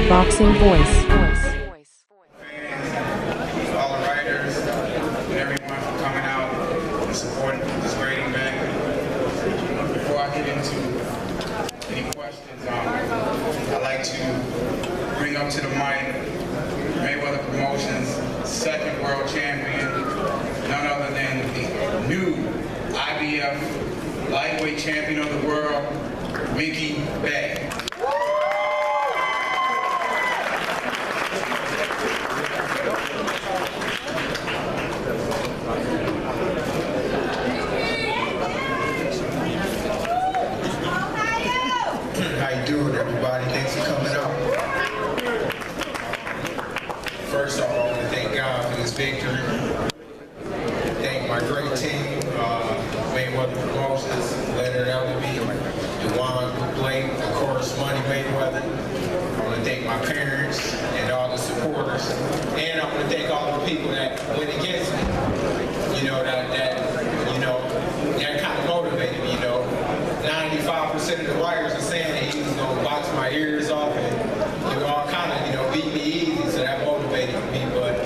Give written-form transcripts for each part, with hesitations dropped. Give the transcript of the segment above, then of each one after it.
boxing voice. All the writers, and everyone for coming out and supporting this great event. Before I get into any questions, I'd like to bring up to the mic Mayweather Promotions' second world champion, none other than the new IBF lightweight champion of the world, Mickey Bay. How you doing, everybody? Thanks for coming out. First off, I want to thank God for this victory. Thank my great team, Mayweather Promotions, Leonard Ellerby, Dewan Blake, of course, Money Mayweather. I want to thank my parents and all the supporters, and I want to thank all the people that went against me. You know, that kind of motivated me. 95% of the writers are saying that he was going to box my ears off and do all kind of, beat me easy, so that motivated me. But, I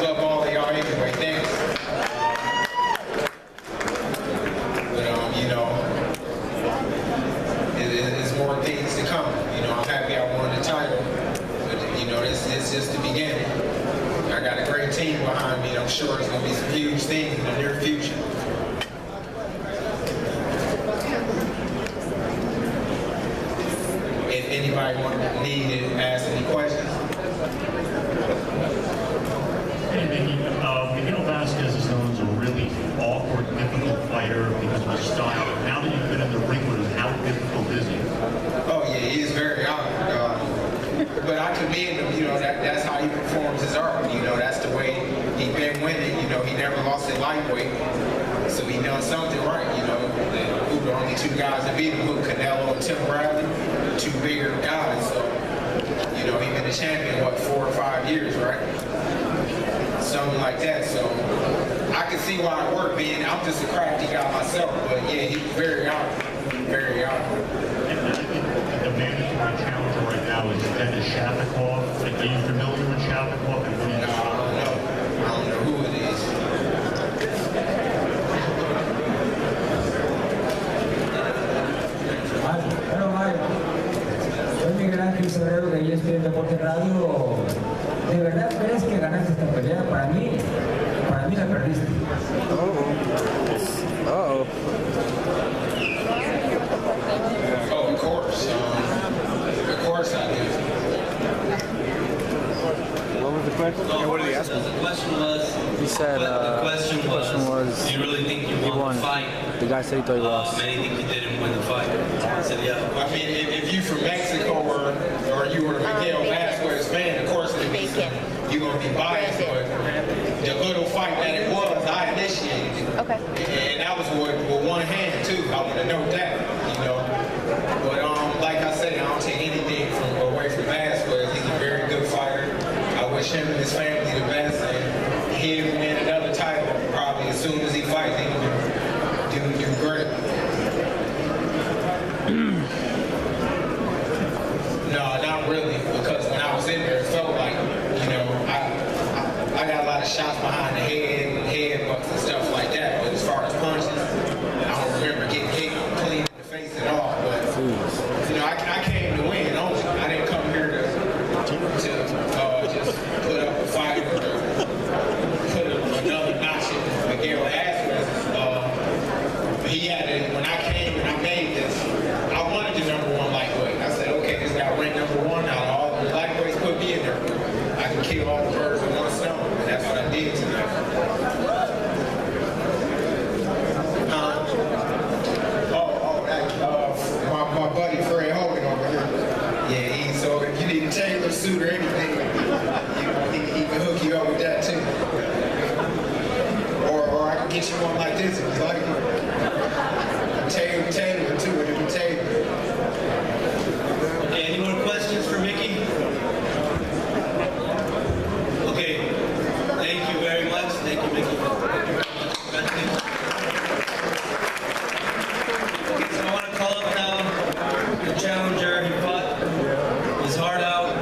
love all of y'all anyway. Thanks. There's more things to come. I'm happy I won the title, but, it's just the beginning. I got a great team behind me. I'm sure it's going to be some huge things in the near future. If anybody need to ask any questions. Hey, Mickey, Miguel Vasquez is known as a really awkward, difficult fighter because of his style. Now that you've been in the ring with him, how difficult is he? Oh yeah, he is very awkward. But I commend him, that's how he performs his art. That's the way he been winning. He never lost at lightweight. So he done something right, who the only two guys that beat him, Canelo and Tim Bradley, two bigger guys. So, he been a champion, 4 or 5 years, right? Something like that. So I can see why it worked, being I'm just a crafty guy myself, but yeah, he's very awkward, very awkward. And I think the mandatory challenger right now is Denis Shafikov. Are you familiar with Shafikov? And what do you No, I don't know who it is. Bueno, Mario, soy Miguel Ángel Sobrero de ESPN Deporte Radio. ¿De verdad crees que ganaste esta pelea? Para mí la perdiste. Oh, of course. Of course I did. What was the question? No, What did he ask me? the question was. He said, the question was, do you really think you won the fight? The guy said he thought he lost. And he think you didn't win the fight. I said, yeah. I mean, if you from Mexico or you were a Miguel Vasquez fan, of course you're going to be biased, but the little fight that it was, I initiated it. Okay. And that was with one hand, too. I want to note that, But like I said, I don't take anything away from Vasquez. He's a very good fighter. I wish him and his family the best, and he'll win another title probably as soon as he fights. He can do great. No, not really, because when I was in there, it felt like, I got a lot of shots behind the headbutts and stuff like that, but as far as punches, I don't remember getting hit clean in the face at all, but, I came to win only. I didn't come here to just put up a fight or put another notch in Miguel Vasquez. He had it, when I came and I made this, I wanted the #1 lightweight. I said, okay, this guy ranked #1 out of all the lightweights, put me in there. I can kill all the birds with one stone, and that's what I did tonight. My buddy Fred Hogan over here. Yeah, so if you need a tailor suit or anything, he can hook you up with that too. Or I can get you one like this if you like it. Tailor too, it can tailor. Okay, any more questions for Mickey? Okay, thank you very much. Thank you, Mickey. So I want to call up now the challenger. He fought his heart out.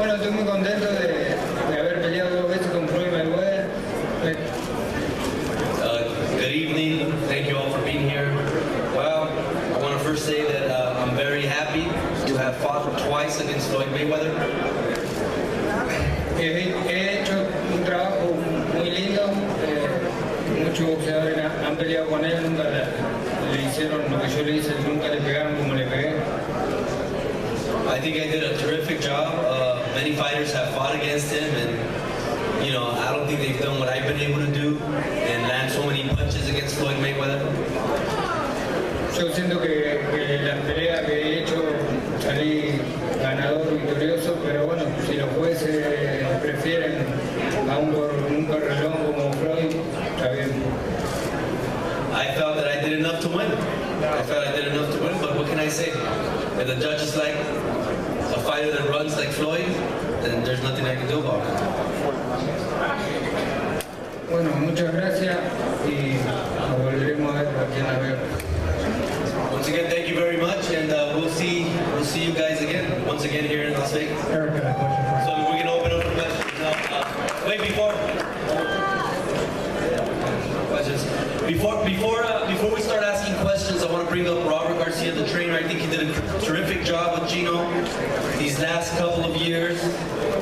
Bueno, estoy muy contento de haber peleado 2 veces con Floyd Mayweather. Good evening. Thank you all for being here. Well, I want to first say that I'm very happy to have fought twice against Floyd Mayweather. He hecho un trabajo muy lindo. Muchos boxeadores han peleado con él, nunca le hicieron lo que yo le hice, nunca le pegaron como le pegué. I think I did a terrific job. Many fighters have fought against him, and I don't think they've done what I've been able to do and land so many punches against Floyd Mayweather. Yo siento que las peleas que he hecho salí ganador, victorioso, pero bueno, si los jueces prefieren a un correlón como Floyd, está bien. I felt that I did enough to win. But what can I say? If the judges like a fighter that runs like Floyd, then there's nothing I can do about it. Bueno, muchas gracias y nos volveremos a ver aquí en la veo. Once again, thank you very much, and we'll see you guys again. Once again here in Las Vegas. Eric, I got a question for you. So we can open up for questions now. Wait, before we start asking questions, I want to bring up Robert Garcia, the trainer. I think he did a terrific job with Gino these last couple of years.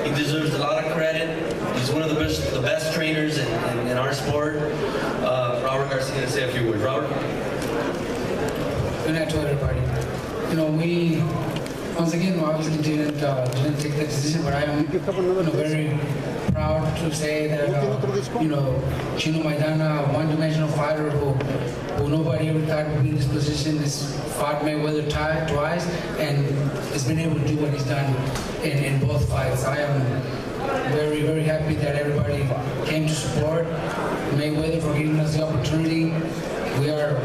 He deserves a lot of credit. He's one of the best trainers in our sport. Robert Garcia is going to say a few words. Robert? Good night to everybody. We once again obviously didn't take the decision, but I am very proud to say that Chino Maidana, a one-dimensional fighter who nobody ever thought would be in this position, has fought Mayweather twice and has been able to do what he's done in both fights. I am very, very happy that everybody came to support Mayweather for giving us the opportunity. We are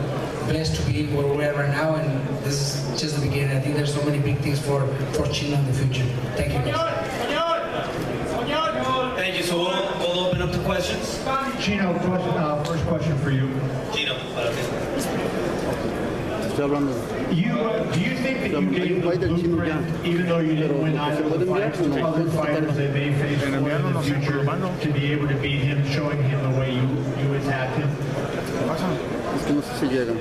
blessed to be where we're at right now, and this is just the beginning. I think there's so many big things for Chino in the future. Thank you, guys. Thank you. So we'll open up to questions. Chino, first question for you. Gino, Estoy hablando. Do you think that you gave the blueprint, even though you didn't win either of the fights, to other fighters that may face in the future to be able to beat him, showing him the way you attacked him? Es que no sé si llegan.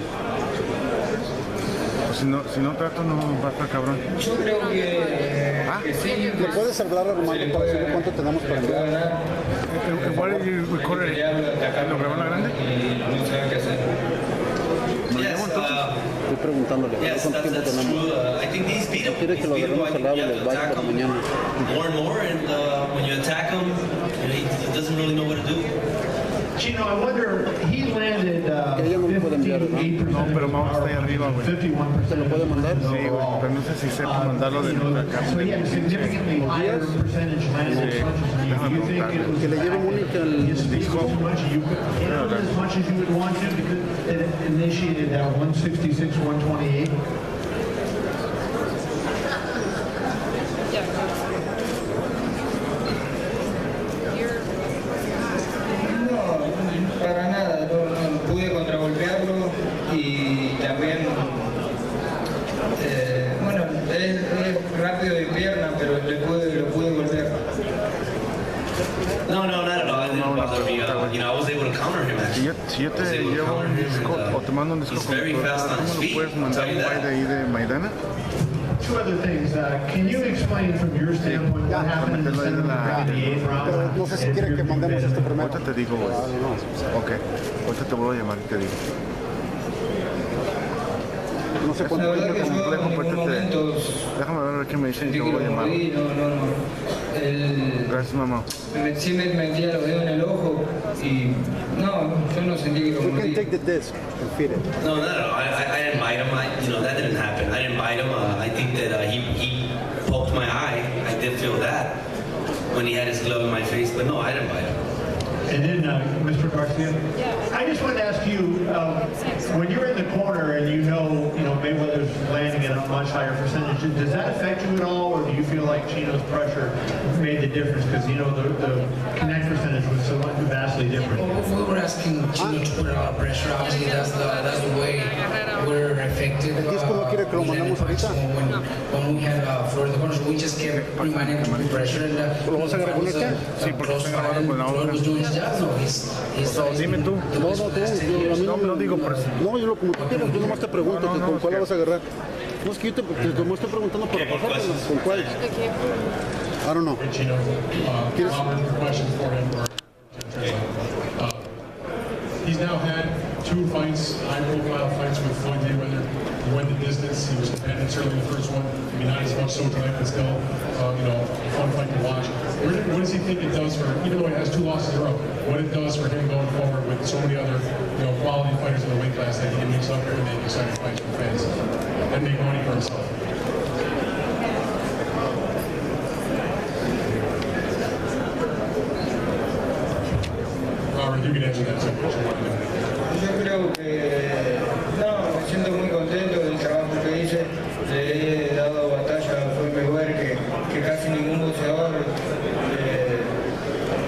Si no trato, no va a estar cabrón. Yo creo que sí. ¿Le puedes hablar a Román para decirle cuánto tenemos para enviar? Igual corre lo que va la grande. No sabe qué hacer. Estoy preguntándole. Yes, ¿Cuánto tiempo that's tenemos? true. I think these beat him. Quiere que lo agarremos al lado y les vaya para mañana. More and more, and when you attack him, he doesn't really know what to do. Chino, I wonder, he landed 58% No, pero vamos hasta ahí arriba, güey. 51%. ¿Se lo puede mandar? Sí, güey, pero no sé si sepa mandarlo de acá. So he had a significantly higher percentage landed punches than you. Do you think it was Que le lleve Mónica el his speed was too much? You could hit him as much as you would want to because it initiated that 166, 128. Para nada, no pude contragolpearlo y también, bueno, es rápido de pierna, pero lo pude golpear. No, not at all. It didn't bother me. I was able to counter him actually. Si yo te llevo un disco o te mando un disco He's con very fast on his ¿cómo lo feet, puedes I'll mandar tell you un baile that. ahí de Maidana? Two other things. Can you explain from your standpoint what happened in the center of the ground in the 8th round? No sé si quiere que mandemos esto primero. Ahorita te digo, güey. Ok, ahorita te vuelvo a llamar y te digo. No sé Es cuánto un La verdad poquito que yo complejo, en pero ningún ahorita momento déjame ver qué me dicen y sentí te que vuelvo a me llamar. morí, no. Gracias, mamá. Sí me metía los dedos en el ojo y no, yo no sentí que lo You can morí. take the disc and feed it. No, not at all. I didn't bite him. That didn't happen. I didn't bite him. I think that he poked my eye. I did feel that when he had his glove in my face, but no, I didn't bite him. And then, Mr. Garcia, I just wanted to ask you, when you're in the corner and you know Mayweather's landing at a much higher percentage, does that affect you at all, or do you feel like Chino's pressure made the difference? Because, you know, the connect percentage was so vastly different. We were asking Chino to put a lot of pressure. Obviously, that's the way we're effective. When we had Floyd the corners, we just kept reminding him to put pressure. And Sí, porque estoy grabando con la otra. was doing his job. No, Dime tú. No digo por eso. No, yo lo como tú quieras, yo nomás te pregunto que con cuál la vas a agarrar. No, es que yo te estoy preguntando para pasártela, ¿con cuál? I don't know. Chino, Robert, question for him. He's now had 2 fights, high-profile fights with Floyd Mayweather. He went the distance. He was competitive, certainly the first one. I mean, not as much so tonight, but still, you know, a fun fight to watch. What does he think it does for, even though he has 2 losses in a row, what it does for him going forward with so many other, you know, quality fighters in the weight class that he can mix up here and make exciting fights for fans and make money for himself? Robert, you can answer that question. Yo creo que no, me siento muy contento del trabajo que hice. Le he dado batalla a Floyd Mayweather que casi ningún boxeador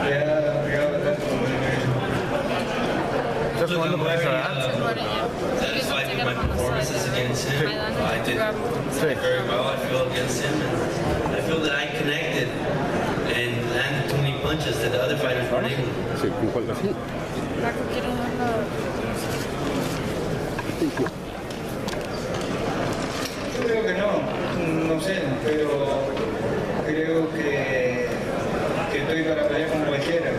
le ha pegado tanto como él. ¿Estás jugando por esa edad? Satisfied with my performances against him. I did very well, I feel, against him. And I feel that I connected and landed too many punches that the other fighters weren't able to. Sí, ¿con cuál? Sí. Yo creo que no sé, pero creo que estoy para pelear con cualquiera.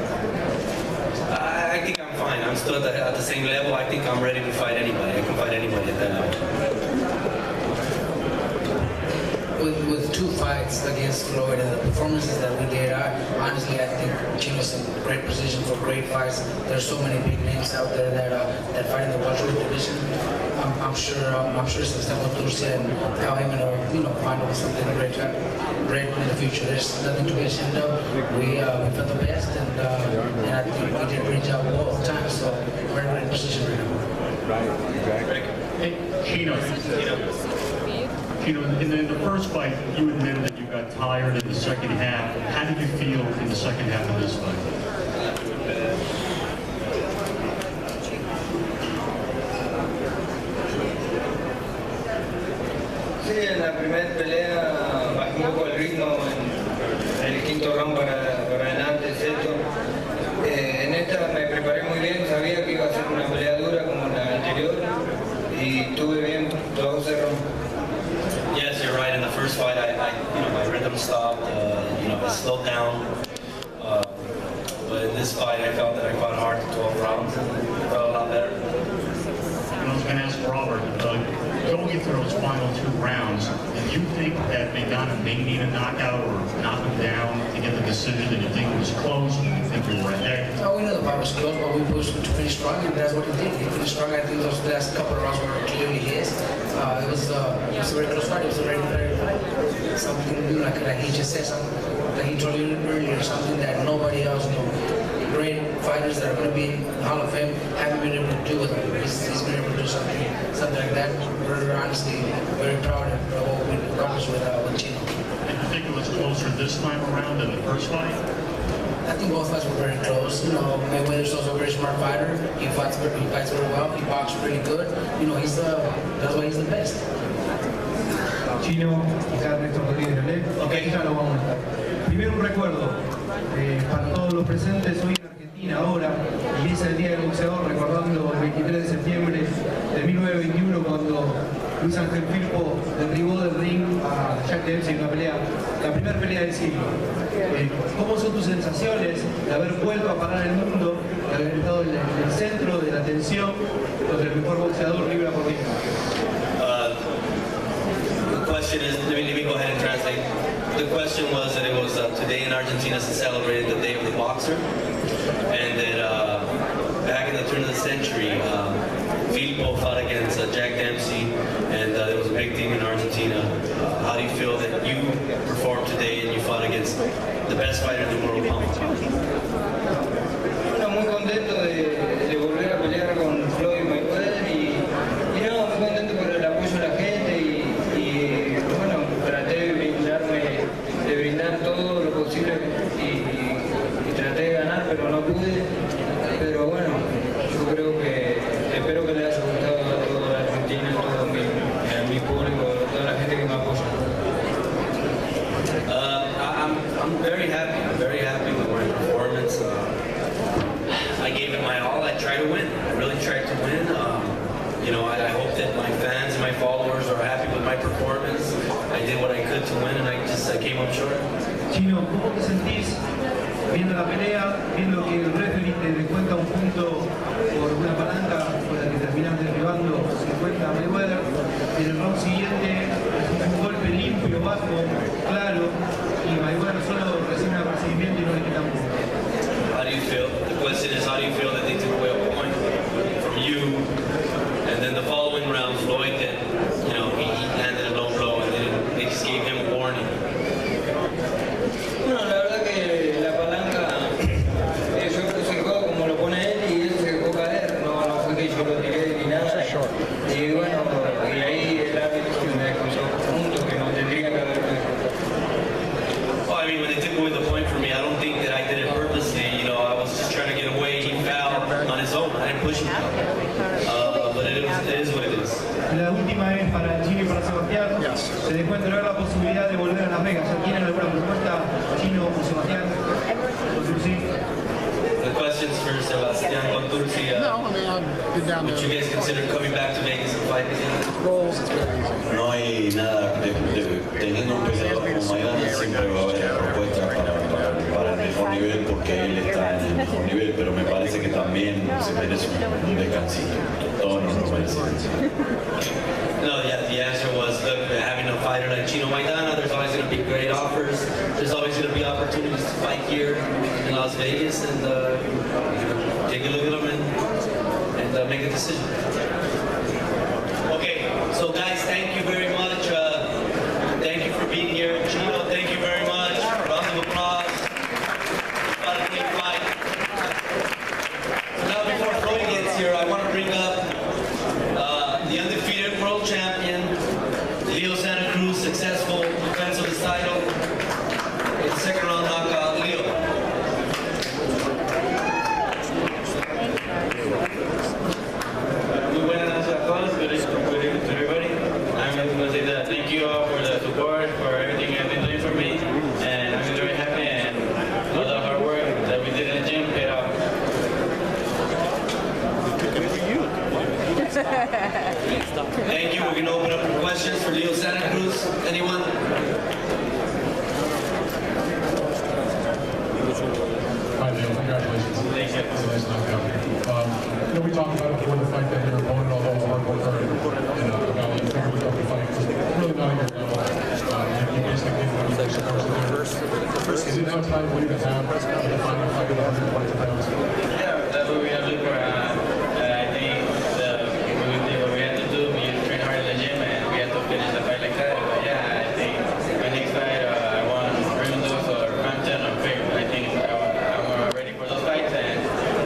I think I'm fine. I'm still at the same level. I think I'm ready to fight anybody. I can fight anybody at that level. With 2 fights against Floyd and the performances that we did, honestly, I think Chino's in great position for great fights. There's so many big names out there that fight in the welterweight division. I'm sure Santa Cruz and how him and find out something great in the future. There's nothing to be ashamed of. We felt the best, and I think we did a great job both times. So we're in a great position right now. Right. Hey, Chino, in the first fight, you admitted that you got tired in the second half. How did you feel in the second half of this fight? Sí, en la primera pelea bajé un poco el ritmo en el quinto round para adelante, sexto. En esta me preparé muy bien, sabía que iba a ser una pelea dura como la anterior y estuve bien todo cerró. Yes, you're right. In the first fight, my rhythm stopped. I slowed down. But in this fight, I felt that I fought hard for 12 rounds and I felt a lot better. And I was going to ask Robert, going into those final 2 rounds, did you think that Maidana may need a knockout or knock him down to get the decision? Did you think it was close? Did you think we were ahead? We know the fight was close, but we pushed to finish strong, and that's what he did. He finished strong. I think those last couple of rounds were clearly his. It was a very close fight. It was a very fight. Something like he just said, something that he told you earlier, something that nobody else knew. Great fighters that are going to be in the Hall of Fame haven't been able to do with him. He's been able to do something like that. We're honestly very proud of what we accomplished with Chino. And you think it was closer this time around than the first fight? I think both fights were very close. Mayweather's also a very smart fighter. He fights very well. He boxes really good. That's why he's the best. Chino, quizás Néstor Rodríguez Lolé. Okay. Ya lo vamos a estar. Primero un recuerdo para todos los presentes hoy en Argentina ahora, y es el Día del Boxeador, recordando el 23 de septiembre de 1921 cuando Luis Ángel Firpo derribó del ring a Jack Dempsey en una pelea, la primera pelea del siglo. ¿Cómo son tus sensaciones de haber vuelto a parar el mundo, de haber estado en el centro de la atención contra el mejor boxeador libra por libra? The question is, let me go ahead and translate. The question was that it was today in Argentina to celebrate the Day of the Boxer, and that back in the turn of the century, Filippo fought against Jack Dempsey, and it was a big thing in Argentina. How do you feel that you performed today and you fought against the best fighter in the world, pound for pound? Bueno, muy contento de volver a pelear con Floyd Mayweather y no, muy contento por el apoyo de la gente y bueno, traté de brindar todo lo posible y traté de ganar, pero no pude. Pero bueno, yo creo que espero que le haya gustado a toda la Argentina, a todo mi público, a toda la gente que me apoya. I'm very happy. I'm very happy with my performance. I gave it my all. I tried to win. I really tried to win. You know, I hope that my fans and my followers are happy with my performance. I did what I could to win, and I came up short. Chino, ¿cómo te sentís viendo la pelea, viendo que el referee te descuenta un punto por una palanca con la que terminás derribando 50 a Mayweather? En el round siguiente es un golpe limpio, bajo, claro, y Mayweather solo recibe un apercibimiento y no le quitan punto. How do you feel? The question is, how do you feel that they took away a point from you? And then the following round, Floyd, that, you know, he landed a low blow, and then they just gave him a warning. Bueno, la verdad que la palanca, yo puse el codo como lo pone él y él se dejó caer, no fue que yo lo tiré ni nada. Y bueno, y ahí el árbitro me descontó puntos que no tendría que haber descontado. Well, I mean, when they took away the point from me, I don't think that I did it purposely. You know, I was just trying to get away. He fouled on his own. I didn't push him. But it is what it is. La última es para el Chino y para Sebastián. Se dejó entregar la posibilidad de volver a Las Vegas. ¿Ya tienen alguna propuesta, Chino o Sebastián? The questions for Sebastian Confernce. No, I mean, I've been down Would you there. guys consider coming back to Vegas and fight again? Rolls, it's very easy. No hay nada, teniendo un peleador como Maidana siempre va a haber propuestas para el mejor nivel porque él está en el mejor nivel, pero me parece que también se merece un descansito. Todos nos lo merecemos. No, yeah, the answer was, look, having a fighter like Chino Maidana, there's always going to be great offers. There's always going to be opportunities to fight here in Las Vegas, and take a look at them and make a decision. Okay, so guys, thank you very much. Thank you for being here. Chino, thank you very much. Round of applause. About a great fight. Now, before Floyd gets here, I want to bring up the undefeated world champion, Leo Santa Cruz, successful defense of his title. In second round knockout, Leo. Muy buenas noches a todos, good evening to everybody. I'm just going to say that thank you all for the support, for everything you've been doing for me, and I'm very happy, and all the hard work that we did in the gym paid off. Thank you. We're going to open up for questions for Leo Santa Cruz. Anyone? Hi, Leo. Congratulations. Thank you. Nice knockout. You know, we talked about it before the fight that your opponent, although a hard worker and about you figured we got the fight, was really not at your level. You basically did what you were supposed to do. Is it now time for you to have the final fight of 120 pounds? Yeah, that's what we have to look for. I think what we have to do, we train hard in the gym, and we have to finish the fight like that. But yeah, I think my next fight, I want Reynolds or Frampton or Quick. I think I'm ready for those fights, and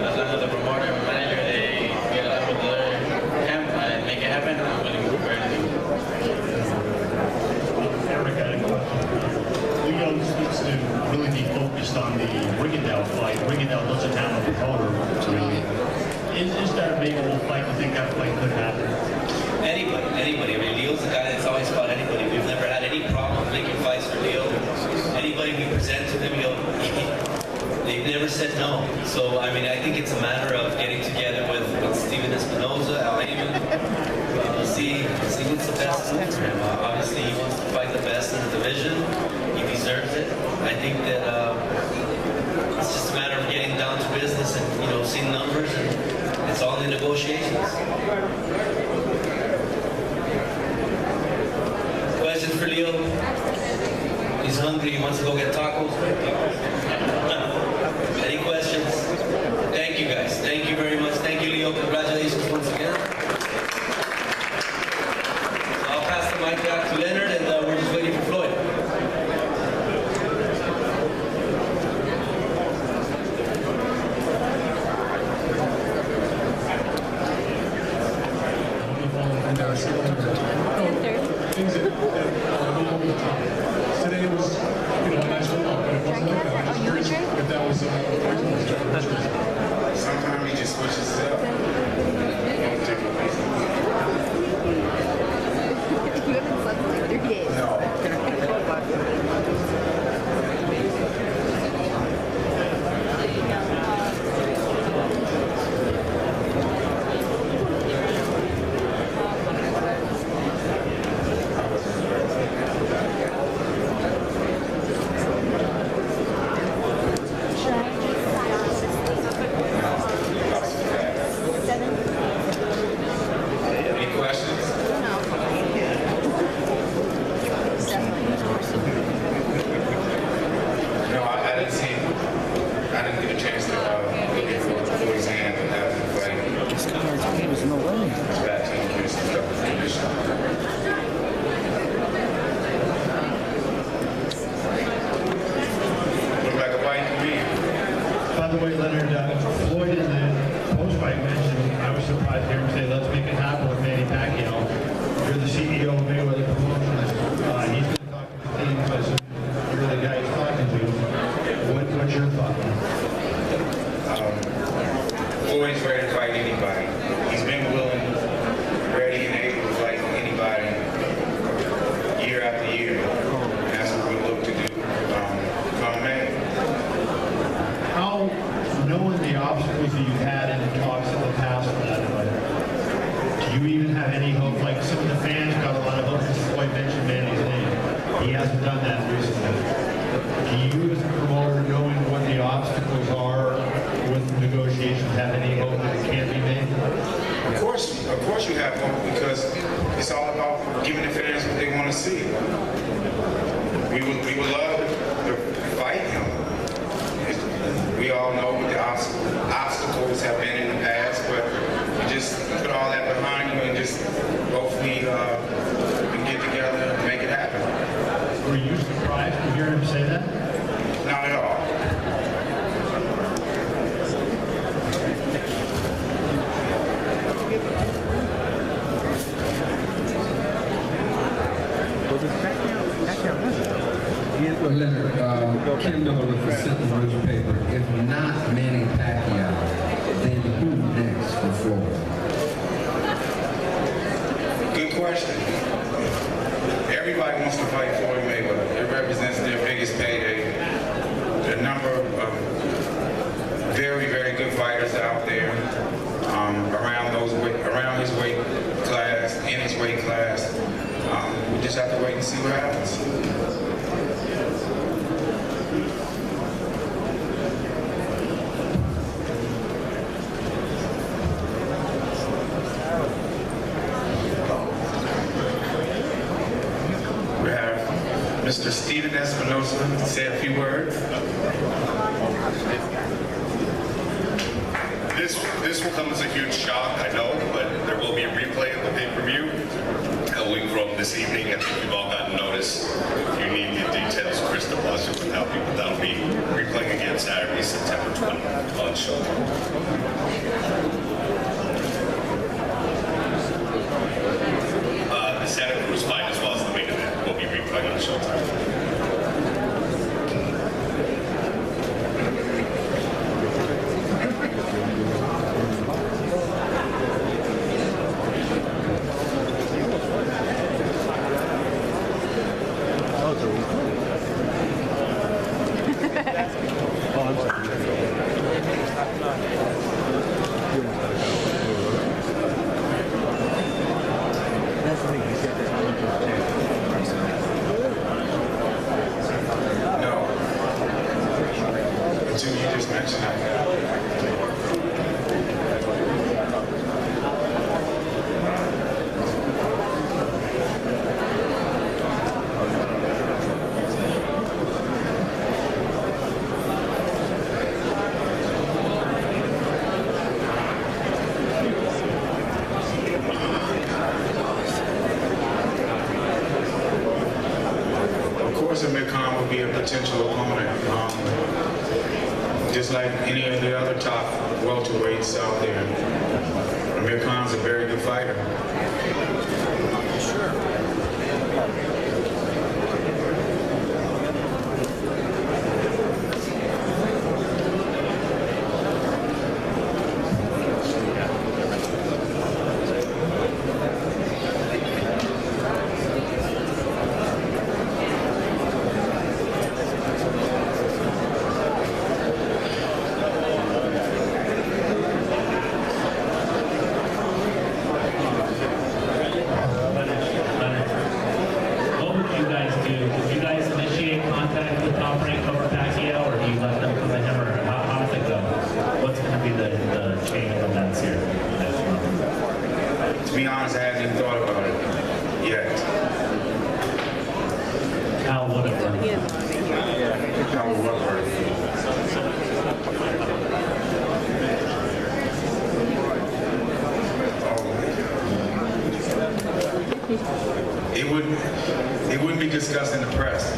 as long as the promoter and manager, they get along with their camp and make it happen, I'm willing to for anything. Eric had a question. Leo needs to really be focused on the Rigondeaux fight. Rigondeaux doesn't have a promoter, really. Is that a makeable fight? You think that fight could happen? Anybody. I mean, Leo's the guy that's always fought anybody. We've never had any problem making fights for Leo. Anybody we present to him, they've never said no. So, I mean, I think it's a matter of getting together with Steven Espinoza, Al Heyman, see what's the best move for him. Obviously, he wants to fight the best in the division. He deserves it. I think that it's just a matter of getting down to business and, you know, seeing numbers, and it's all in negotiations. Questions for Leo? He's hungry, he wants to go get tacos. Any questions? Thank you guys. Thank you very much. Thank you, Leo. Congratulations once again. I'll pass the mic back to Leonard, and we're just waiting for Floyd. Things that over the top. Today was, a nice football, but it wasn't like the way, Leonard, Floyd in the post-fight mentioned, I was surprised to hear him say, let's make it happen with Manny Pacquiao. You're the CEO of Mayweather Promotions. He's going to talk to the team because you're the guy he's talking to. What's your thought? Floyd's ready to fight anybody. He's been willing, ready, and able to fight anybody year after year. And that's what we look to do come May. How, knowing the obstacles that you've had in the talks in the past for that fight, do you even have any hope? Like some of the fans got a lot of hope since Floyd mentioned Manny's name. He hasn't done that recently. Do you, as a promoter, knowing what the obstacles are with negotiations, have any hope that it can be made? Of course you have hope, because it's all about giving the fans what they want to see. We would love to fight him. We all know what the obstacles have been in the past, but you just put all that behind you and just hopefully we can get together and make it happen. Were you surprised to hear him say that? Not at all. Leonard, Kim Miller with the Santa Cruz paper. If not Manny Pacquiao, then who next for Floyd? Good question. Everybody wants to fight Floyd Mayweather. It represents their biggest payday. There are a number of very, very good fighters out there around his weight class, in his weight class. We just have to wait and see what happens. Mr. Steven Espinosa, say a few words. This will come as a huge shock, I know, but there will be a replay of the pay-per-view a week from this evening. I think you've all gotten notice. If you need the details, Chris DeBlasio can help you, but that'll be replaying again Saturday, September 20th on Showtime. The Santa Cruz fight, as well as the main event, will be replaying on Showtime. Potential opponent, just like any of the other top welterweights out there. Amir Khan's a very good fighter. It wouldn't be discussed in the press.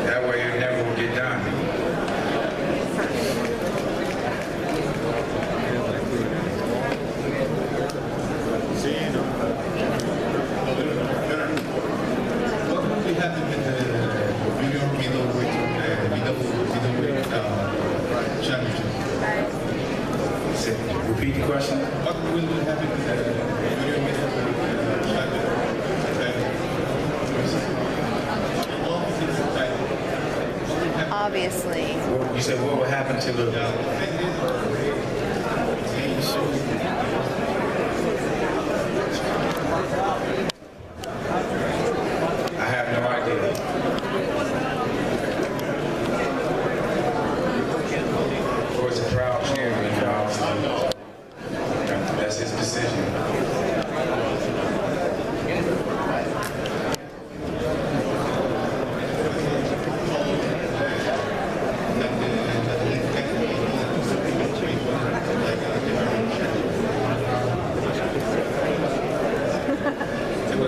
That obviously. You said what would happen to the... I have no idea. Of course, a proud champion, that's his decision.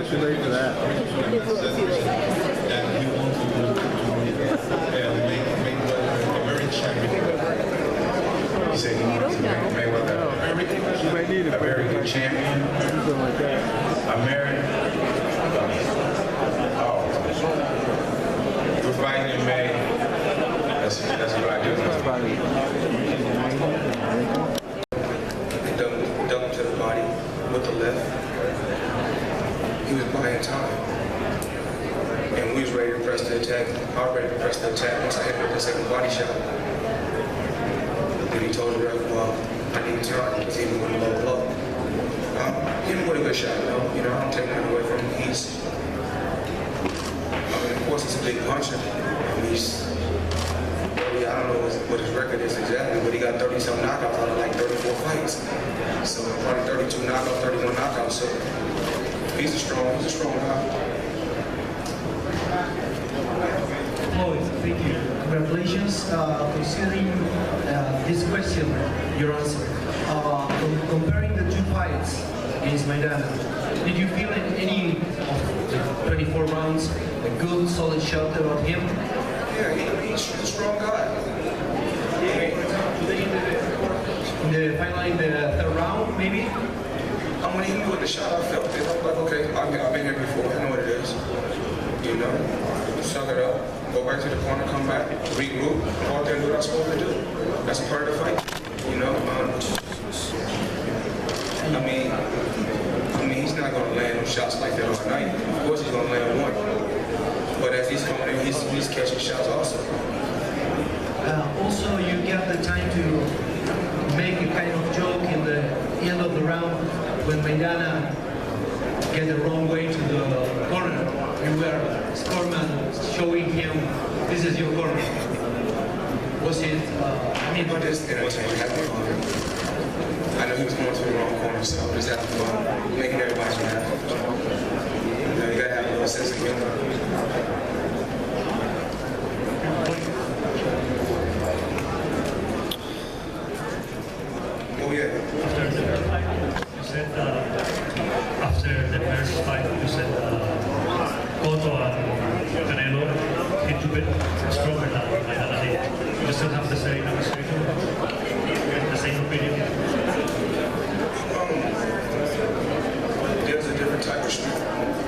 Too late for that. You said he wants to make Mayweather a very good champion. Something like that. American. Oh. We're fighting in May. That's what I do. Dump to the body with the left. He was buying time. And we was ready to press the attack. I was ready to press the attack once I hit the second body shot. And he told the ref, well, I need time because he was going to low blow. Hit him with a good shot, though. You know, I don't take nothing away from him. He's, of course, he's a big puncher. He's, I don't know what his record is exactly, but he got 30-something knockouts out of like 34 fights. So probably 32 knockouts, 31 knockouts. So he's a strong guy. Floyd, thank you. Congratulations. Considering this question, your answer, comparing the two fights against Maidana, did you feel in any of the 24 rounds a good, solid shot about him? Yeah, he's a strong guy. Finally, in the third round, maybe? When he hit me with the shot, I felt it. I was like, okay, I've been here before. I know what it is. You know, suck it up, go back to the corner, come back, regroup, go out there and do what I'm supposed to do. That's a part of the fight. You know, I mean, he's not going to land no shots like that all night. Of course, he's going to land one. But as he's coming in, he's catching shots also. Also, you get the time to make a kind of joke in the end of the round when Maidana get the wrong way to the corner. You were scoreman showing him, this is your corner. Was it, but this entertainment having fun. I know he was going to the wrong corner, so just having fun, making everybody laugh. You know, you gotta have a little sense of humor. Oh yeah. You said after the first fight, you said Cotto and Canelo hit you bit stronger than Maidana did. You still have the same appreciation, the same opinion? There's a different type of strength.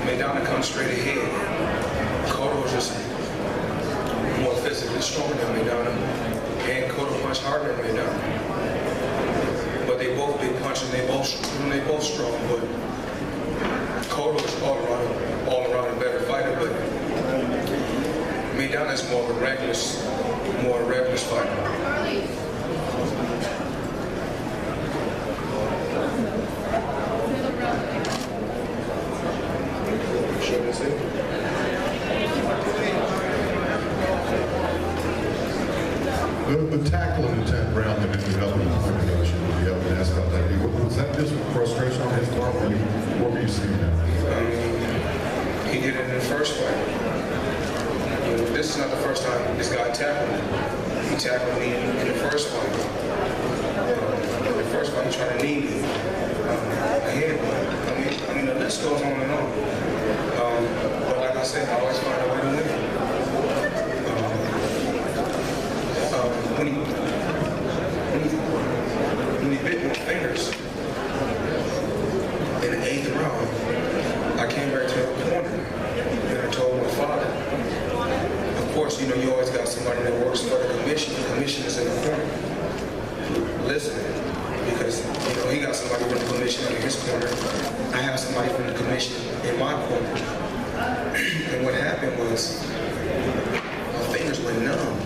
Maidana comes straight ahead. Cotto is just more physically stronger than Maidana. And Cotto punch harder than Maidana. But they both big punchers, they both strong, but Cotto is all around a better fighter, but Maidana is more of a reckless fighter. Sure that's it? The tackle in the 10th round that ended up in the point negotiation, you haven't asked about that. Was that just frustration on his part, or what were you seeing there? He did it in the first fight. This is not the first time this guy tackled me. He tackled me in the first fight. In the first fight, he tried to knee me. I mean, the list goes on and on. But like I said, I always find a way to win. When he bit my fingers in the 8th round, I came back to the corner and I told my father. Of course, you know, you always got somebody that works for the commission. The commission is in the corner listening because, you know, he got somebody from the commission in his corner. I have somebody from the commission in my corner. And what happened was my fingers went numb.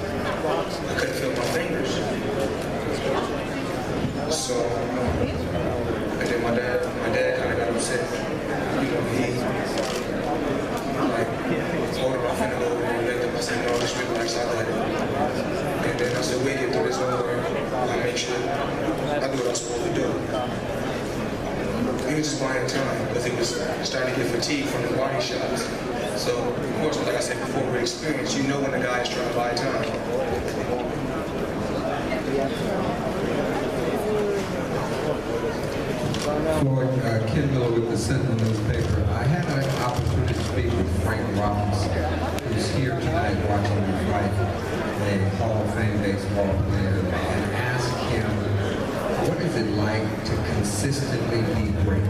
said, no, just relax, I got it. And then I said, we get through this over. I make sure I do what I'm supposed to do. He was just buying time because he was starting to get fatigued from the body shots. So, of course, like I said before, with experience, you know when the guy is trying to buy time. Floyd, Ken Miller with the Sentinel newspaper. I had an opportunity to speak with Frank Robbins, who's here tonight watching the fight, a Hall of Fame baseball player, and ask him, what is it like to consistently be great?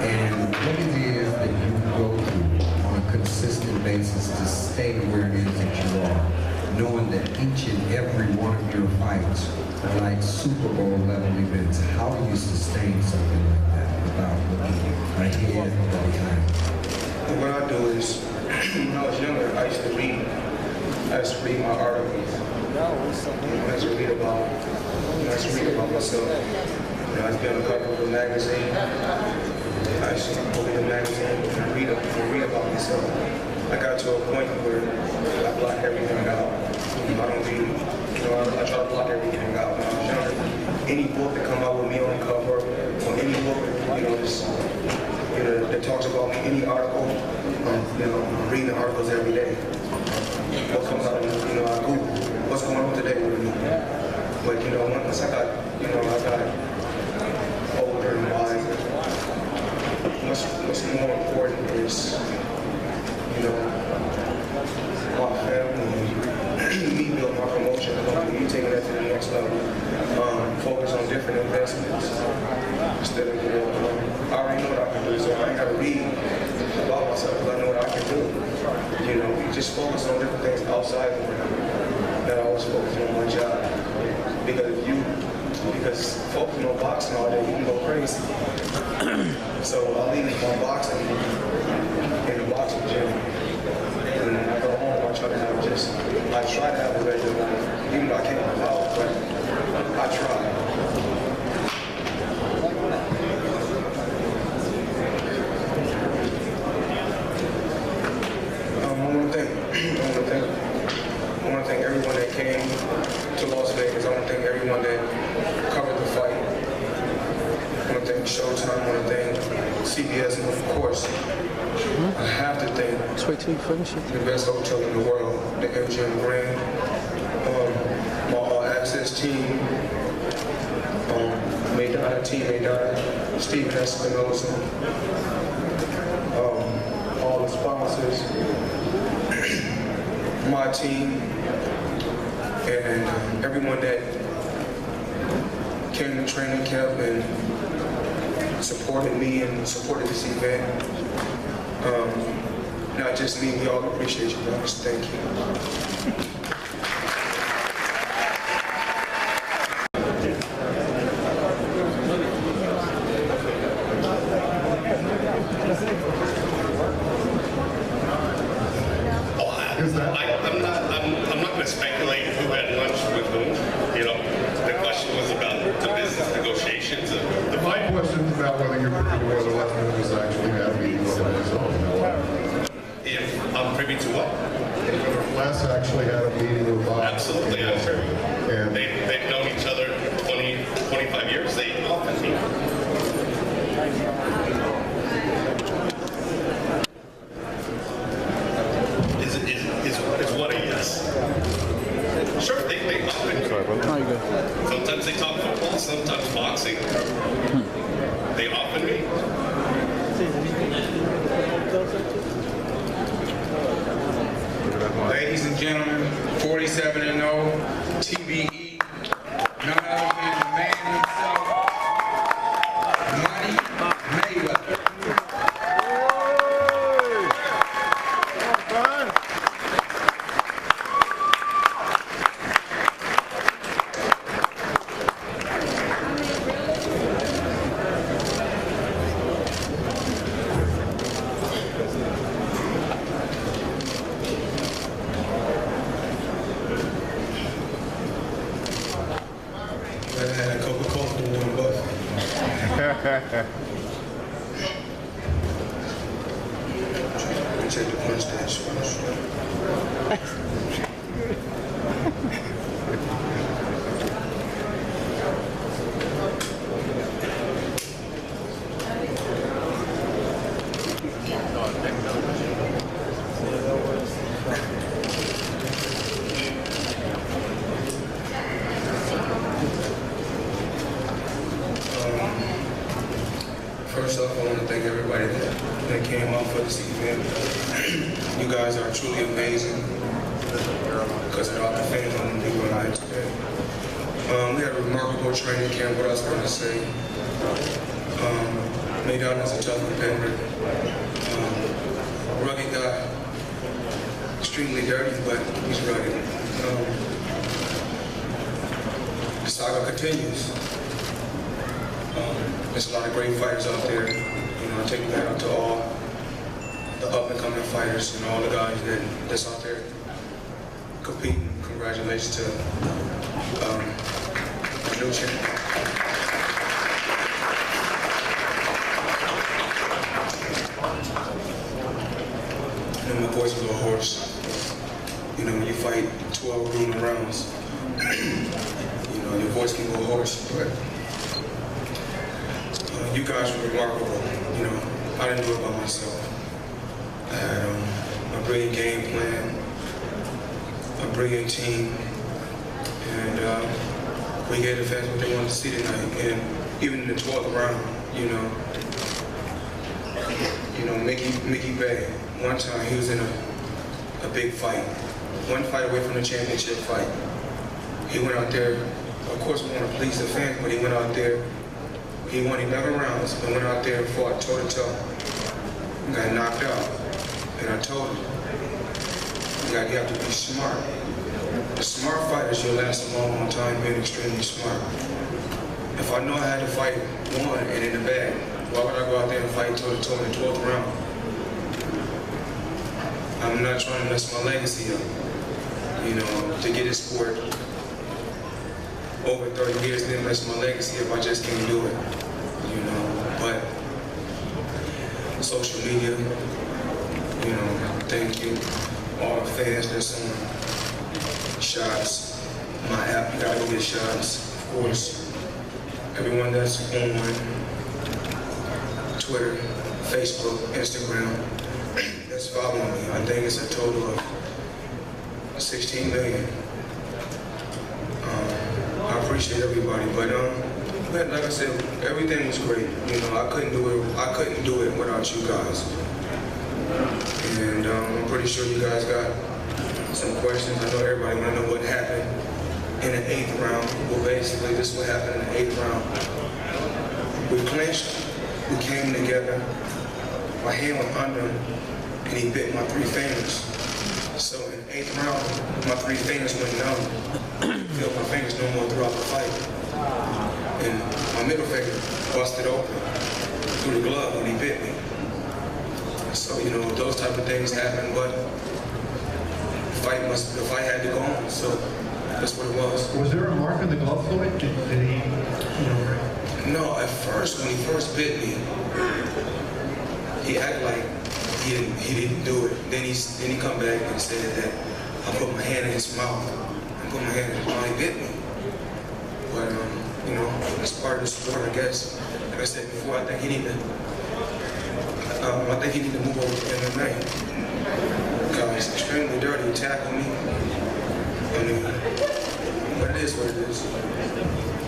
And what it is that you go through on a consistent basis to stay where it is that you are, knowing that each and every one of your fights are like Super Bowl level events. How do you sustain something like that without looking ahead or behind? What I do is, when I was younger, I used to read my articles. I used to read about myself. I used to be on the cover of a magazine. I used to open the magazine and read about myself. I got to a point where I block everything out. I don't read, I try to block everything out. When I was younger, any book that come out with me on the cover, or any book, that talks about me, any article, I'm reading the articles every day. What comes out, I Google what's going on today with me. But once I got older and wiser, what's more important is, my family, me building my promotion company, me taking that to the next level. Focus on different investments instead of, I already know what I can do, so I ain't got to read about myself because I know what I can do. Just focus on different things outside of work. That I always focus on my job. Because focusing on boxing all day, you can go crazy. So I'll leave my boxing in the boxing gym. And when I go home, I try to have a regular life. Even though I can't go out, but I try. I want to thank everyone that came to Las Vegas. I want to thank everyone that covered the fight. I want to thank Showtime. I want to thank CBS, and of course, I have to thank the best hotel in the world, the MGM Grand, my All Access team, Maidana, Steve Espinosa, all the sponsors, my team, and everyone that came to training camp and supported me and supported this event. Not just me, we all appreciate you guys. Thank you. I'm not going to speculate who had lunch with whom. The question was about the business negotiations. My question is about whether you're privy to whether Westman was actually at a meeting with himself. If I'm privy to what? Les actually had a meeting with Bob. Absolutely, I'm privy. And they've known each other 25 years. They often meet. Is what a yes? Sure, they often. Sometimes they talk football, sometimes boxing. They often meet. Ladies and gentlemen, 47-0, TBE, none other than the man himself, Mayweather. I had a Coca-Cola for $1. Check the punch dash first. seeing because of all the fans on the people tonight today. We had a remarkable training camp. What else can I say? Maidana is a tough competitor. Rugged guy. Extremely dirty, but he's rugged. The saga continues. There's a lot of great fighters out there. You know, I take that out to all the up-and-coming fighters and all the guys that's out there competing. Congratulations to the new champion. You know, my voice is a little hoarse. You know, when you fight 12 grueling rounds, you know, your voice can go hoarse, but you guys were remarkable. You know, I didn't do it by myself. I had a brilliant game plan, a brilliant team, and we gave the fans what they wanted to see tonight. And even in the 12th round, you know, Mickey Bay, one time he was in a big fight, one fight away from the championship fight. He went out there, of course we want to please the fans, but he went out there, he won 11 rounds and went out there and fought toe-to-toe. Got knocked out. And I told him, you have to be smart. The smart fighters, you'll last a long, long time being extremely smart. If I know I had to fight one and in the bag, why would I go out there and fight toe-to-toe in the 12th round? I'm not trying to mess my legacy up. You know, to get this sport over 30 years, didn't mess my legacy up, I just can't do it. You know, but social media, you know, thank you. All the fans that's on shots. My app, you gotta go get shots, of course. Everyone that's on Twitter, Facebook, Instagram, that's following me. I think it's a total of 16 million. I appreciate everybody, but like I said, everything was great. You know, I couldn't do it without you guys. And I'm pretty sure you guys got some questions. I know everybody want to know what happened in the 8th round. Well, basically, this is what happened in the 8th round. We clinched, we came together. My hand went under him, and he bit my 3 fingers. So in the 8th round, my 3 fingers went numb. Feel my fingers no more throughout the fight. And my middle finger busted open through the glove when he bit me. So, you know, those type of things happen, but the fight had to go on, so that's what it was. Was there a mark on the glove, Floyd? Did he, you know? No, at first, when he first bit me, he acted like he didn't do it. Then he come back and said that I put my hand in his mouth. I put my hand in his mouth, he bit me. But, you know, it's part of the sport, I guess. Like I said before, I think he need to move over to MMA. Because he's extremely dirty, he tackled me. I mean, but it is what it is.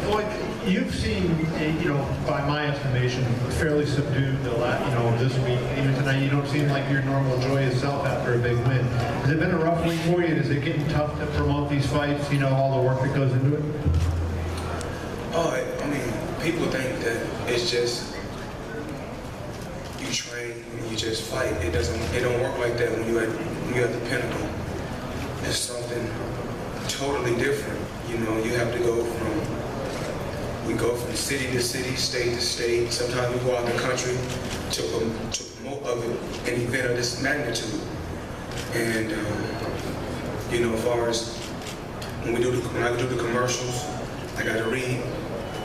Floyd, you've seen, you know, by my estimation, fairly subdued this week. Even tonight, you don't seem like your normal joyous self after a big win. Has it been a rough week for you? Is it getting tough to promote these fights? You know, all the work that goes into it? Oh, I mean, people think that it's just you train and you just fight. It don't work like that when you're at the pinnacle. It's something totally different. You know, you have to we go from city to city, state to state. Sometimes we go out the country to promote an event of this magnitude. And you know, as far as when I do the commercials, I got to read,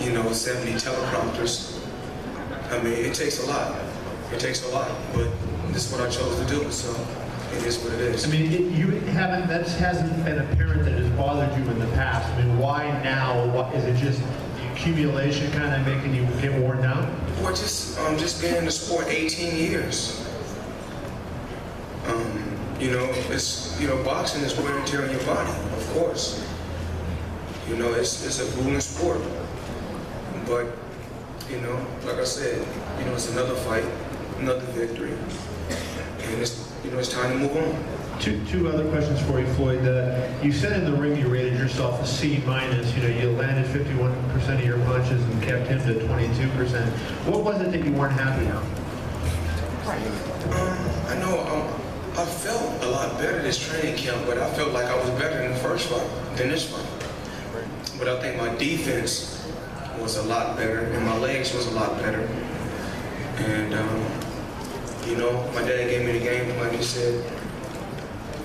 70 teleprompters. I mean, it takes a lot. It takes a lot, but this is what I chose to do, so it is what it is. I mean, that hasn't been apparent that has bothered you in the past. I mean, why now? Is it just the accumulation kind of making you get worn down? Well, just being in the sport 18 years. Boxing is wear and tear on your body, of course. It's a grueling sport. But, like I said, it's another fight, another victory. And it's time to move on. Two other questions for you, Floyd. You said in the ring you rated yourself a C-. You landed 51% of your punches and kept him to 22%. What was it that you weren't happy with? I know I felt a lot better this training camp, but I felt like I was better in the first fight than this fight. But I think my defense was a lot better, and my legs was a lot better. And my dad gave me the game plan. He said,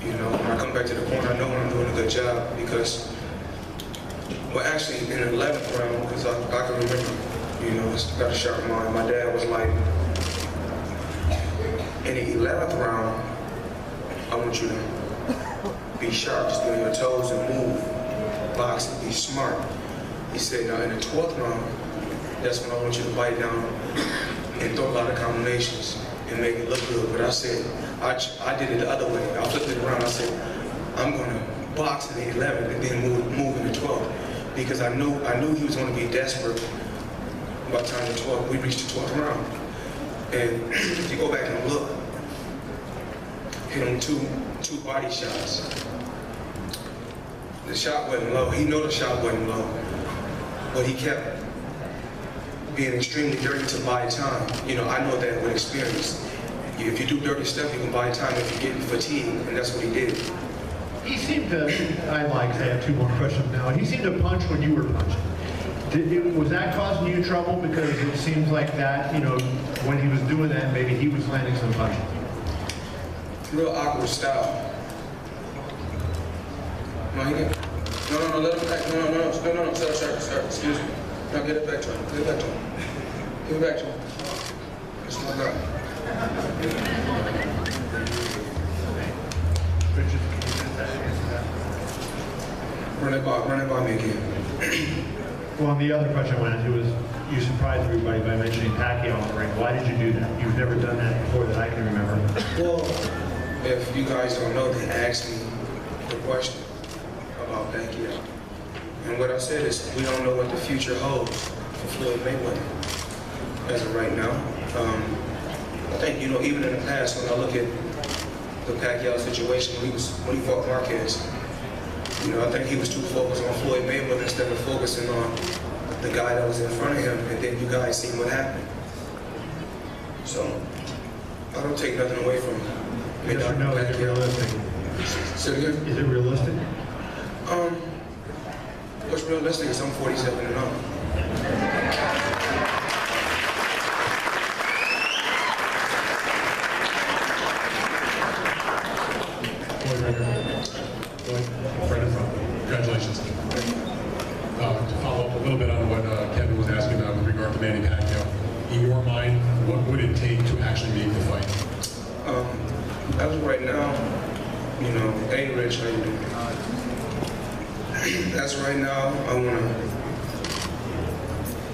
when I come back to the corner, I know when I'm doing a good job because, well, actually, in the 11th round, because I can remember, I got a sharp mind. My dad was like, in the 11th round, I want you to be sharp, just be on your toes and move, box and be smart. He said, now in the 12th round, that's when I want you to bite down and throw a lot of combinations and make it look good. But I said, I did it the other way. I flipped it around. I said, I'm going to box in the 11th and then move in the 12th because I knew he was going to be desperate by the time the 12th. We reached the 12th round. And if you go back and look, hit him two body shots. The shot wasn't low. He knew the shot wasn't low, but he kept being extremely dirty to buy time. I know that with experience. If you do dirty stuff, you can buy time if you're getting fatigued, and that's what he did. He seemed to, I have two more questions now. He seemed to punch when you were punching. Was that causing you trouble? Because it seems like that, when he was doing that, maybe he was landing some punches. Real awkward style. No, let him back. No, sir, excuse me. No, get it back to him. Give it back to him. That's my guy. Run it by me again. Well, and the other question I wanted to was, you surprised everybody by mentioning Pacquiao on the ring. Why did you do that? You've never done that before that I can remember. Well, if you guys don't know, they asked me the question about Pacquiao. And what I said is, we don't know what the future holds for Floyd Mayweather as of right now. I think, even in the past, when I look at the Pacquiao situation when he fought Marquez, I think he was too focused on Floyd Mayweather instead of focusing on the guy that was in front of him, and then you guys seen what happened. So, I don't take nothing away from Yes or no, is it realistic? Say it again? Is it realistic? What's realistic is I'm 47 and up. Congratulations. To follow up a little bit on what Kevin was asking about with regard to Manny Pacquiao, in your mind, what would it take to actually make the fight? As of right now, hey Rich, how you doing? As of right now, I want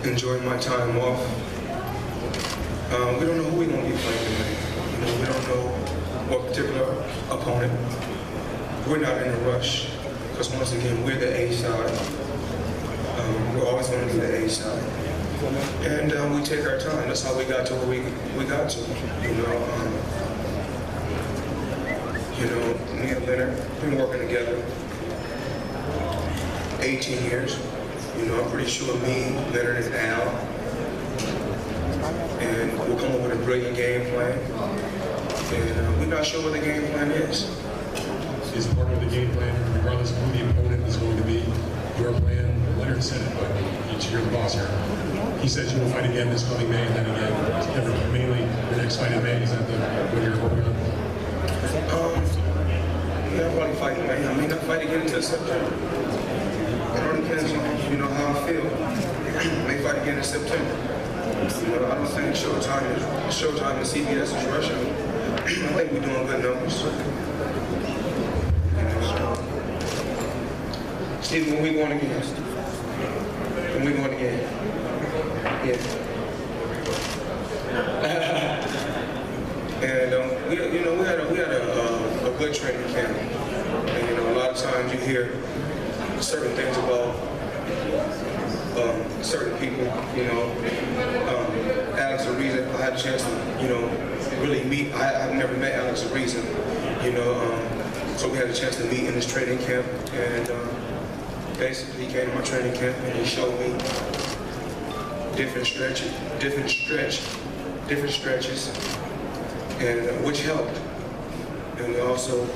to enjoy my time off. We don't know who we're going to be fighting tonight. We don't know what particular opponent. We're not in a rush, because once again, we're the A side. We're always going to be the A side. And we take our time. That's how we got to where we got to. Me and Leonard been working together 18 years. I'm pretty sure me, Leonard, and Al, and we'll come up with a brilliant game plan. And we're not sure what the game plan is. Is part of the game plan, regardless of who the opponent is going to be, your plan? Leonard said it, but you're the boss here. He says you will fight again this coming May, and then again, mainly your next fight in May. Is that what you're hoping on? I'll probably fight in May. I may not fight again until September. It all depends on, how I feel. I may fight again in September. I don't think Showtime and CBS is rushing me. I think we're doing good numbers. Steve, when we going again? When we going again? Yeah. And we had a good training camp. And a lot of times you hear certain things about certain people. Alex Ariza, I had a chance to really meet. I've never met Alex Ariza. So we had a chance to meet in this training camp, and basically he came to my training camp and he showed me different stretches, and which helped. And he also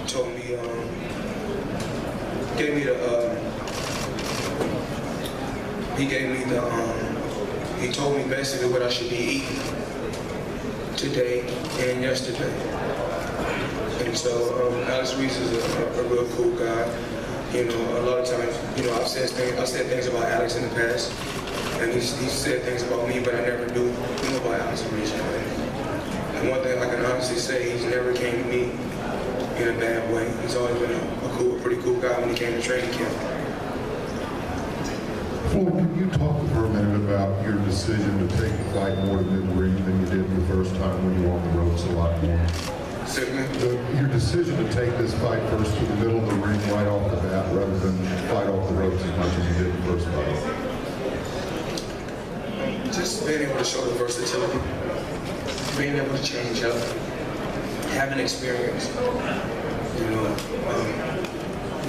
told me, he told me basically what I should be eating today and yesterday. And so Alex Reese is a real cool guy. You know, a lot of times, you know, I've said things about Alex in the past, and he's said things about me, but I never knew about Alex Reese. And one thing I can honestly say, he's never came to me in a bad way. He's always been a pretty cool guy when he came to training camp. Floyd, can you talk for a minute about your decision to take the fight more to mid-ring than you did the first time when you were on the ropes a lot more? Your decision to take this fight first to the middle of the ring right off the bat rather than fight off the ropes as much as you did the first fight? Just being able to show the versatility, being able to change up, having experience. You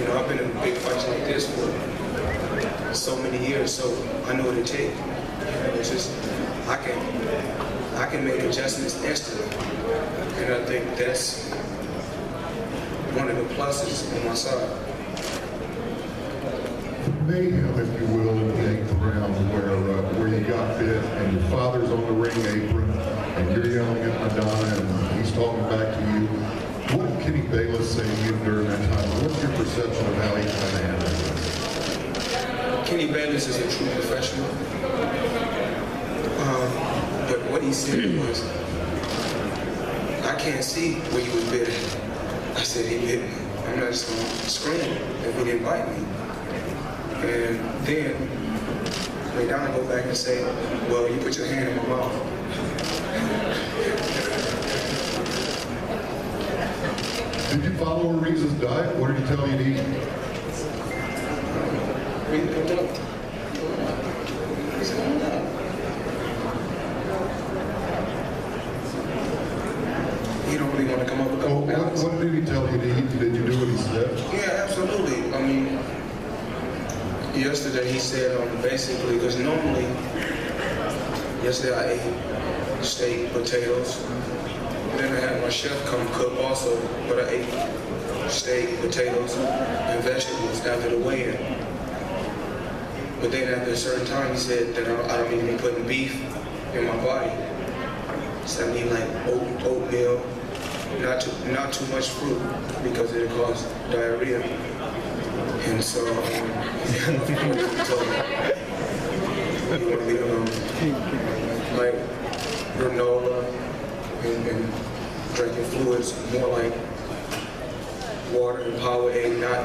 know, I've been in big fights like this for so many years, so I know what it takes. It's just I can make adjustments instantly, and I think that's one of the pluses on my side. Mayhem, if you will, in the 8th round, where you got bit and your father's on the ring apron and you're yelling at Maidana and he's talking back to you. What did Kenny Bayless say to you during that time? What's your perception of how he's going to handle this? Kenny Bayless is a true professional. But what he said was, I can't see where you was bit at. I said, he bit me. I'm not just going to scream if he didn't bite me. And then Maidana go back and say, well, you put your hand in my mouth. Did you follow Ariza's diet? What did he tell you to eat? He don't really want to come up with a couple balance. What did he tell you to eat? Did you do what he said? Yeah, absolutely. I mean, yesterday he said basically, because normally, yesterday I ate steak, potatoes. Then I had my chef come cook also, but I ate steak, potatoes, and vegetables after the weigh-in. But then after a certain time, he said that I don't need to be putting beef in my body. So I need like oatmeal, not too much fruit because it causes diarrhea. And so like granola and drinking fluids, more like water and Powerade, not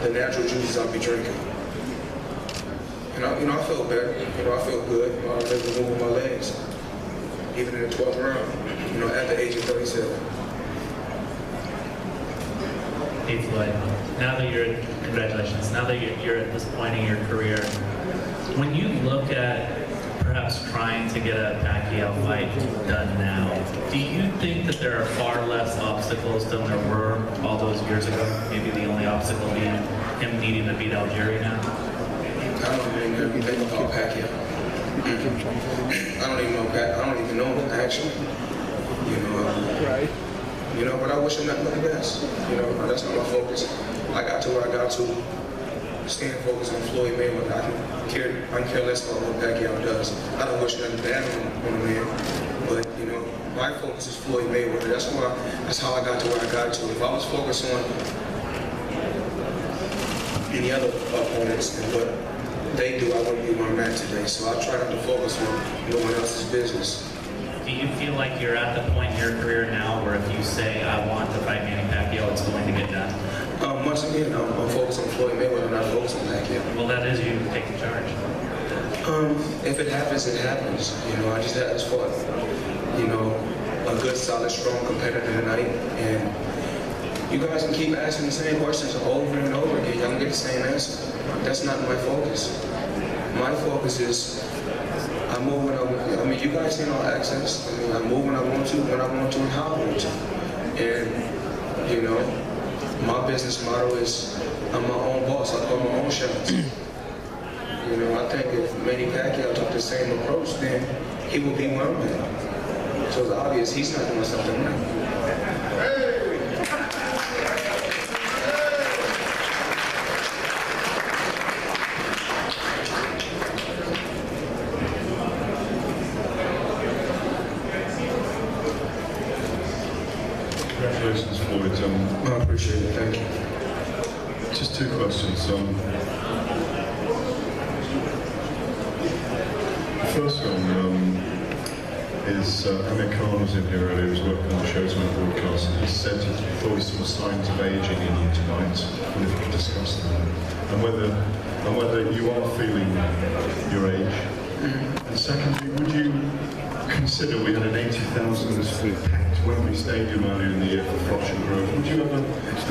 the natural juices I'll be drinking. And I felt better. I felt good. I was able to move my legs, even in the 12th round. At the age of 37. Hey Floyd, now that congratulations, now that you're at this point in your career, when you look at perhaps trying to get a Pacquiao fight done now, do you think that there are far less obstacles than there were all those years ago? Maybe the only obstacle being him needing to beat Algieri now? I don't even know anything about Pacquiao. I don't even know him actually. But I wish him nothing but the best. That's not my focus. I got to where I got to. Staying focused on Floyd Mayweather. I can care less about what Pacquiao does. I don't wish nothing bad on the man. But my focus is Floyd Mayweather. That's how I got to where I got to. If I was focused on any other opponents and what they do, I wouldn't be where I'm at today. So I try not to focus on no one else's business. Do you feel like you're at the point in your career now where if you say, I want to fight Manny Pacquiao, it's going to get done? Once again, I'm focused on Floyd Mayweather, not focused on Pacquiao. Well, that is you taking charge. If it happens, it happens. I just had this fought, a good, solid, strong competitor tonight. And you guys can keep asking the same questions over and over again. Y'all can get the same answer. That's not my focus. My focus is I move when I want. I mean, you guys seen all access. I move when I want to, and how I want to. And You know, my business model is I'm my own boss. I call my own shots. You know, I think if Manny Pacquiao took the same approach, then he would be where I'm at. So it's obvious he's not doing something right. Congratulations, Floyd. I appreciate it. Thank you. Just two questions. The first one is Amir Khan was in here earlier. He was working on the Showtime broadcast, and he said he thought he saw signs of aging in you tonight. And if you could discuss that, and whether you are feeling your age. And secondly, would you consider, we had an 80,000 packed Wembley Stadium earlier in the year for Frosh and Grove. Would you ever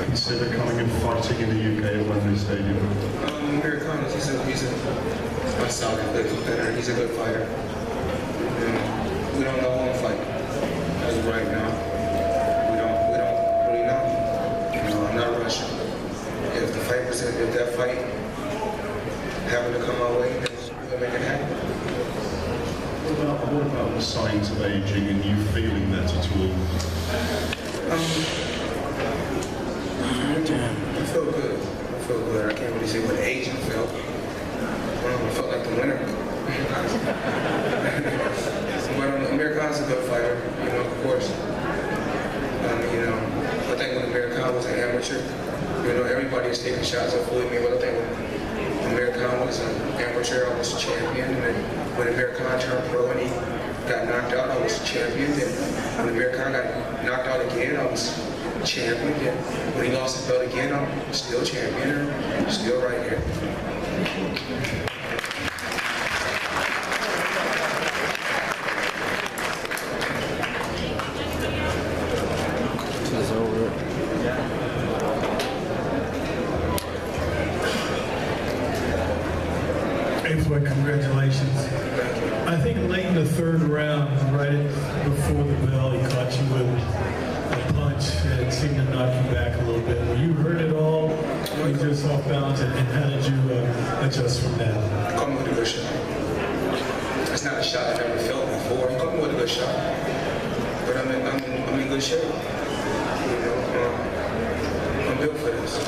consider coming and fighting in the UK at Wembley Stadium? Amir Khan, he's a solid competitor. He's a good fighter. And we don't know who to fight as of right now. We don't really know. You know, I'm not rushing. If the fight presented, if that fight happened to come our way, then we'll make it happen. What about the signs of aging and you feeling that at all? I feel good. I feel good. I can't really say what aging felt. I felt like the winner. But Amir Khan's a good fighter, you know, of course. You know, I think when Amir Khan was an amateur, you know, everybody was taking shots at Floyd Mayweather. I think when Amir Khan was an amateur, I was a champion. And then when Amir Khan turned pro and he got knocked out, I was a champion. And when Amir Khan got knocked out again, I was champion. And when he lost his belt again, I'm still champion. I'm still right here. Congratulations. I think late in the third round, right before the bell, he caught you with a punch that seemed to knock you back a little bit. Were you hurt at all? Were you just off balance? And how did you adjust from that? He caught me with a good shot. It's not a shot I've ever felt before. He caught me with a good shot. But I'm in good shape. You know, I'm built for this.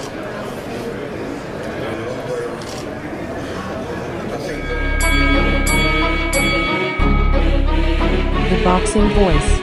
The Boxing Voice.